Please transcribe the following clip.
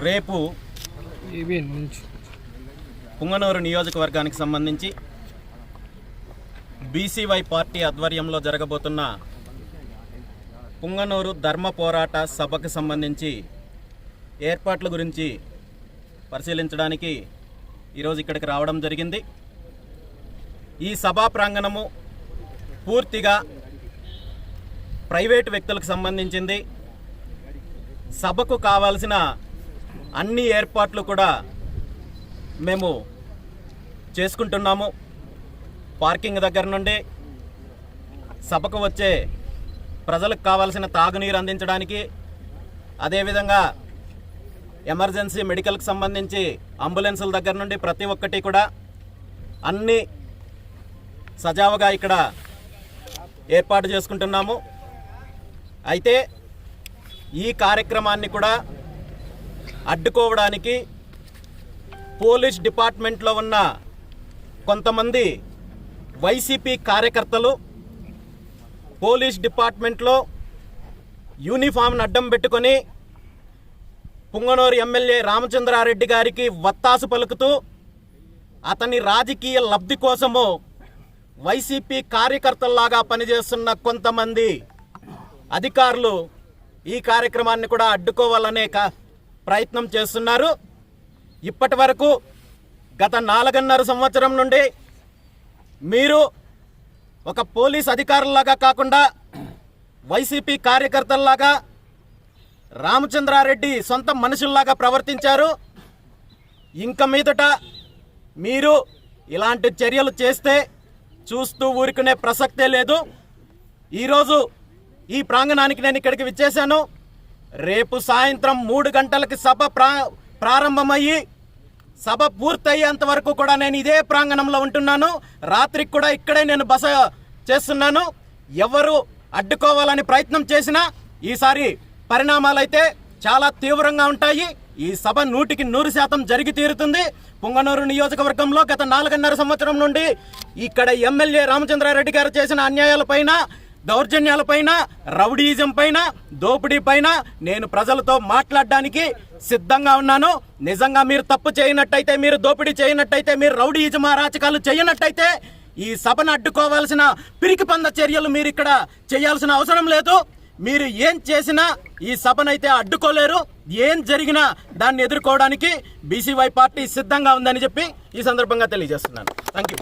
రేపు పుంగనూరు నియోజకవర్గానికి సంబంధించి బీసీవై పార్టీ ఆధ్వర్యంలో జరగబోతున్న పుంగనూరు ధర్మ పోరాట సభకు సంబంధించి ఏర్పాట్ల గురించి పరిశీలించడానికి ఈరోజు ఇక్కడికి రావడం జరిగింది. ఈ సభా ప్రాంగణము పూర్తిగా ప్రైవేటు వ్యక్తులకు సంబంధించింది. సభకు కావాల్సిన అన్ని ఏర్పాట్లు కూడా మేము చేసుకుంటున్నాము. పార్కింగ్ దగ్గర నుండి సభకు వచ్చే ప్రజలకు కావాల్సిన తాగునీరు అందించడానికి, అదేవిధంగా ఎమర్జెన్సీ మెడికల్కి సంబంధించి అంబులెన్సుల దగ్గర నుండి ప్రతి ఒక్కటి కూడా అన్నీ సజావుగా ఇక్కడ ఏర్పాటు చేసుకుంటున్నాము. అయితే ఈ కార్యక్రమాన్ని కూడా అడ్డుకోవడానికి పోలీస్ డిపార్ట్మెంట్లో ఉన్న కొంతమంది వైసీపీ కార్యకర్తలు పోలీస్ డిపార్ట్మెంట్లో యూనిఫామ్ను అడ్డం పెట్టుకొని పుంగనూరు ఎమ్మెల్యే రామచంద్రారెడ్డి గారికి వత్తాసు పలుకుతూ అతని రాజకీయ లబ్ధి కోసము వైసీపీ కార్యకర్తల్లాగా పనిచేస్తున్న కొంతమంది అధికారులు ఈ కార్యక్రమాన్ని కూడా అడ్డుకోవాలనే ప్రయత్నం చేస్తున్నారు. ఇప్పటి వరకు గత 4.5 సంవత్సరం నుండి మీరు ఒక పోలీస్ అధికారులాగా కాకుండా వైసీపీ కార్యకర్తల్లాగా రామచంద్రారెడ్డి సొంత మనుషుల్లాగా ప్రవర్తించారు. ఇంక మీదట మీరు ఇలాంటి చర్యలు చేస్తే చూస్తూ ఊరుకునే ప్రసక్తే లేదు. ఈరోజు ఈ ప్రాంగణానికి నేను ఇక్కడికి విచ్చేశాను. రేపు సాయంత్రం 3 గంటలకి సభ ప్రారంభమయ్యి సభ పూర్తయ్యేంత వరకు కూడా నేను ఇదే ప్రాంగణంలో ఉంటున్నాను. రాత్రికి కూడా ఇక్కడే నేను బస చేస్తున్నాను. ఎవరు అడ్డుకోవాలని ప్రయత్నం చేసినా ఈసారి పరిణామాలైతే చాలా తీవ్రంగా ఉంటాయి. ఈ సభ 100% జరిగి తీరుతుంది. పుంగనూరు నియోజకవర్గంలో గత 4.5 సంవత్సరం నుండి ఇక్కడ ఎమ్మెల్యే రామచంద్రారెడ్డి గారు చేసిన అన్యాయాలపైన, దౌర్జన్యాలపైన, రౌడీయిజం పైన, దోపిడీ పైన నేను ప్రజలతో మాట్లాడడానికి సిద్ధంగా ఉన్నాను. నిజంగా మీరు తప్పు చేయనట్టయితే, మీరు దోపిడీ చేయనట్టయితే, మీరు రౌడీయిజం అరాచకాలు చేయనట్టయితే ఈ సభను అడ్డుకోవాల్సిన పిరికి పంద చర్యలు మీరు ఇక్కడ చేయాల్సిన అవసరం లేదు. మీరు ఏం చేసినా ఈ సభనైతే అడ్డుకోలేరు. ఏం జరిగినా దాన్ని ఎదుర్కోవడానికి బీసీవై పార్టీ సిద్ధంగా ఉందని చెప్పి ఈ సందర్భంగా తెలియజేస్తున్నాను. Thank you.